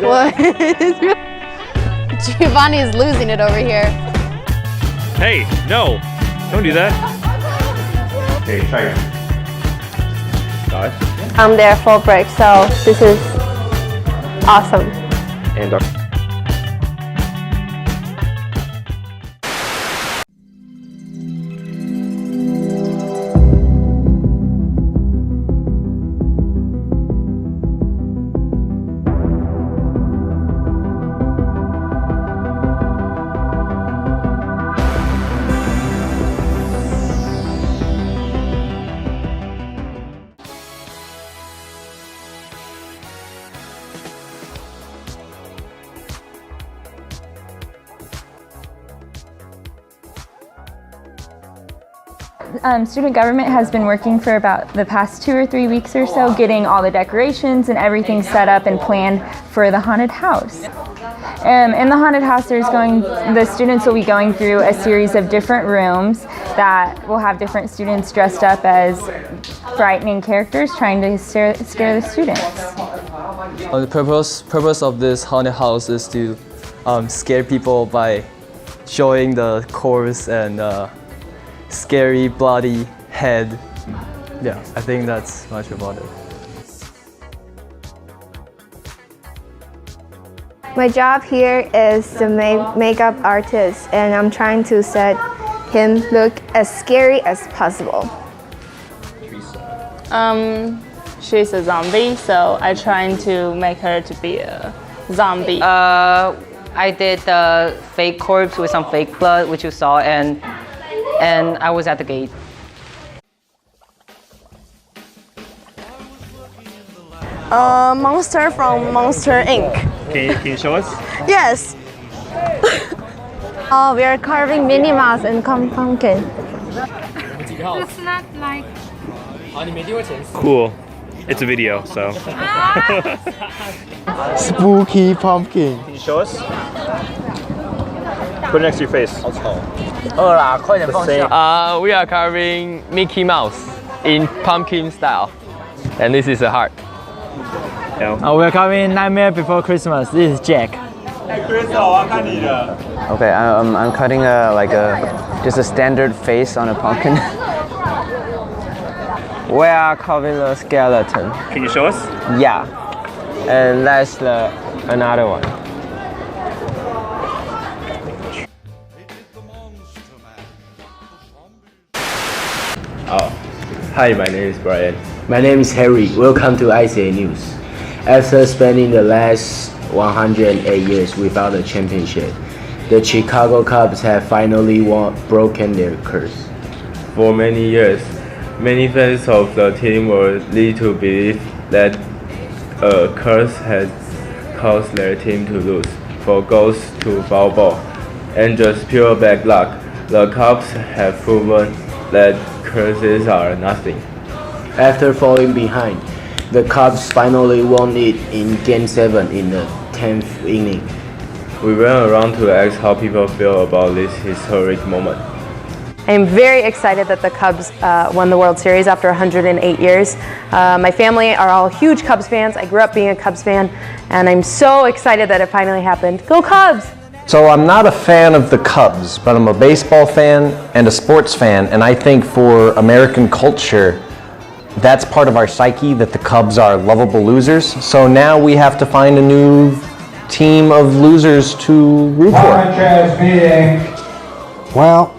What? Giovanni is losing it over here. Hey, no! Don't do that. Okay, try it. I'm there full break, so this is awesome. And Student government has been working for about the past 2 or 3 weeks or so, getting all the decorations and everything set up and planned for the haunted house. In the haunted house, the students will be going through a series of different rooms that will have different students dressed up as frightening characters trying to scare the students. The purpose of this haunted house is to scare people by showing the corpse and scary bloody head. Yeah, I think that's much about it. My job here is the makeup artist, and I'm trying to set him look as scary as possible. She's a zombie, so I'm trying to make her to be a zombie. I did the fake corpse with some fake blood, which you saw, and I was at the gate. Monster from Monster Inc. can you show us? Yes. We are carving Minnie Mouse and pumpkin. It's not like. Cool. It's a video, so. Spooky pumpkin. Can you show us? Put it next to your face. We are carving Mickey Mouse in pumpkin style, and this is a heart. We're carving Nightmare Before Christmas. This is Jack. Okay, I'm cutting just a standard face on a pumpkin. We are carving a skeleton. Can you show us? Yeah, and that's another one. Hi, my name is Brian. My name is Harry. Welcome to ICA News. After spending the last 108 years without a championship, the Chicago Cubs have finally broken their curse. For many years, many fans of the team were led to believe that a curse had caused their team to lose, for goals to foul ball, and just pure bad luck. The Cubs have proven that curses are nothing. After falling behind, the Cubs finally won it in Game 7 in the 10th inning. We went around to ask how people feel about this historic moment. I'm very excited that the Cubs won the World Series after 108 years. My family are all huge Cubs fans. I grew up being a Cubs fan, and I'm so excited that it finally happened. Go Cubs! So I'm not a fan of the Cubs, but I'm a baseball fan and a sports fan, and I think for American culture, that's part of our psyche, that the Cubs are lovable losers. So now we have to find a new team of losers to root for. Well,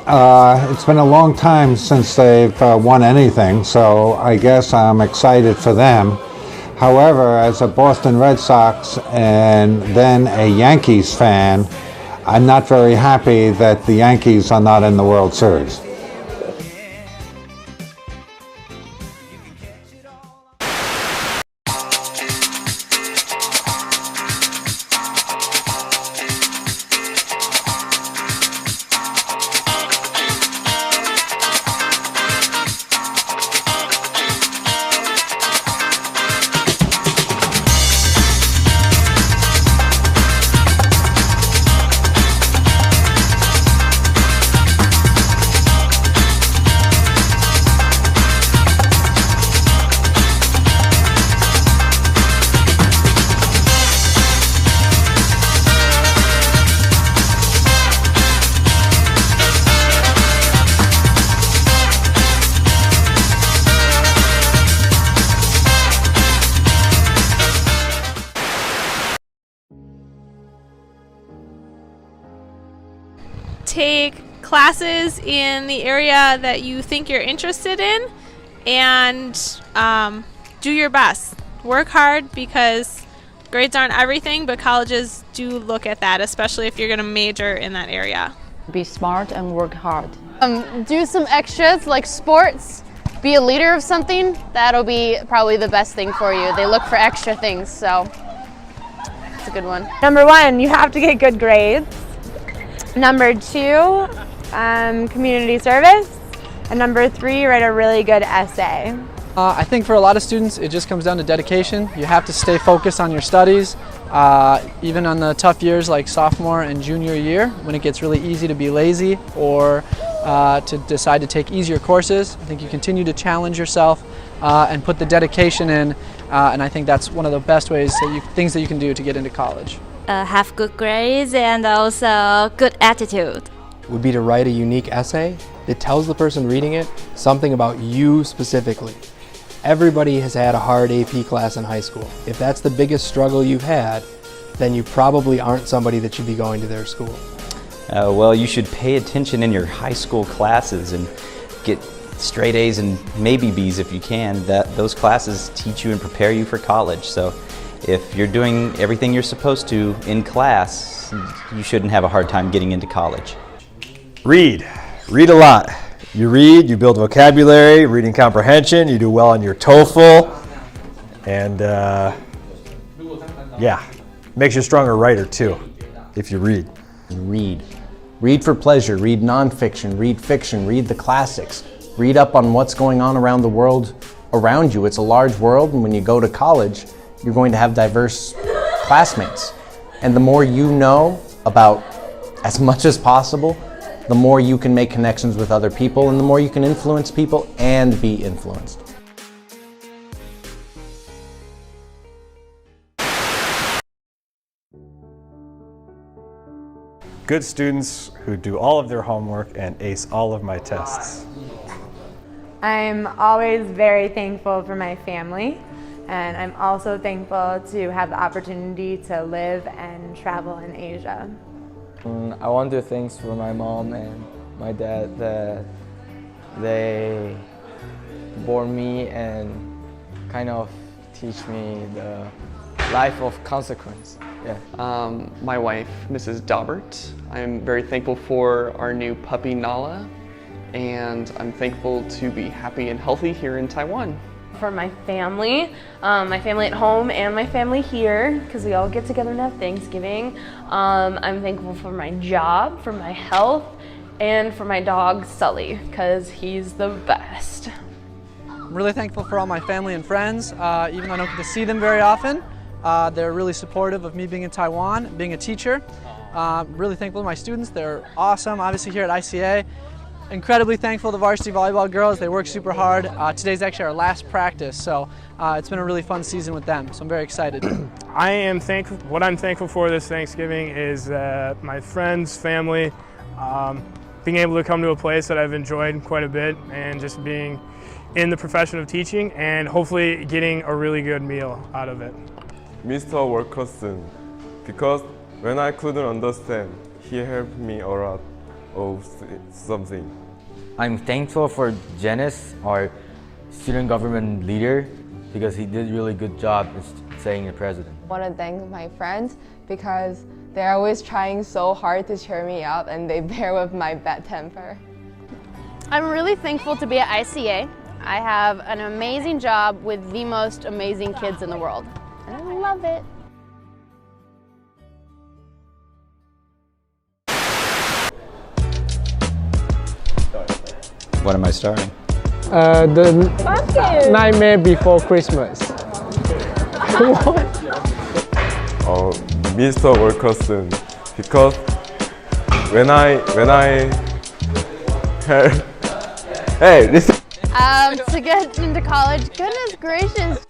it's been a long time since they've won anything, so I guess I'm excited for them. However, as a Boston Red Sox and then a Yankees fan, I'm not very happy that the Yankees are not in the World Series. take classes in the area that you think you're interested in, and do your best. Work hard, because grades aren't everything, but colleges do look at that, especially if you're going to major in that area. Be smart and work hard. Do some extras like sports, be a leader of something. That'll be probably the best thing for you. They look for extra things, so it's a good one. Number 1, you have to get good grades. Number 2, community service. And number 3, write a really good essay. I think for a lot of students, it just comes down to dedication. You have to stay focused on your studies, even on the tough years like sophomore and junior year, when it gets really easy to be lazy or to decide to take easier courses. I think you continue to challenge yourself and put the dedication in, and I think that's one of the best ways, things that you can do to get into college. Have good grades and also good attitude. Would be to write a unique essay that tells the person reading it something about you specifically. Everybody has had a hard AP class in high school. If that's the biggest struggle you've had, then you probably aren't somebody that should be going to their school. Well, you should pay attention in your high school classes and get straight A's and maybe B's if you can. Those classes teach you and prepare you for college. So if you're doing everything you're supposed to in class, you shouldn't have a hard time getting into college. Read. Read a lot. You read, you build vocabulary, reading comprehension, you do well on your TOEFL, and yeah, makes you a stronger writer too, if you read. Read. Read for pleasure, read nonfiction, read fiction, read the classics. Read up on what's going on around the world around you. It's a large world, and when you go to college, you're going to have diverse classmates. And the more you know about as much as possible, the more you can make connections with other people, and the more you can influence people and be influenced. Good students who do all of their homework and ace all of my tests. I'm always very thankful for my family, and I'm also thankful to have the opportunity to live and travel in Asia. I want to thank for my mom and my dad that they born me and kind of teach me the life of consequence. Yeah. My wife, Mrs. Daubert. I'm very thankful for our new puppy Nala, and I'm thankful to be happy and healthy here in Taiwan. For my family at home and my family here, because we all get together and have Thanksgiving. I'm thankful for my job, for my health, and for my dog Sully, because he's the best. I'm really thankful for all my family and friends, even though I don't get to see them very often. They're really supportive of me being in Taiwan, being a teacher. Really thankful to my students. They're awesome, obviously here at ICA. Incredibly thankful to varsity volleyball girls. They work super hard. Today's actually our last practice, so it's been a really fun season with them, so I'm very excited. I am thankful. What I'm thankful for this Thanksgiving is my friends, family, being able to come to a place that I've enjoyed quite a bit, and just being in the profession of teaching, and hopefully getting a really good meal out of it. Mr. Wilkerson, because when I couldn't understand, he helped me a lot of something. I'm thankful for Janice, our student government leader, because he did a really good job in saying the president. I want to thank my friends because they're always trying so hard to cheer me up, and they bear with my bad temper. I'm really thankful to be at ICA. I have an amazing job with the most amazing kids in the world, and I love it. What am I starting? The Nightmare Before Christmas. What? Oh, Mr. Wilkerson, because when I heard, hey, listen. To get into college, goodness gracious,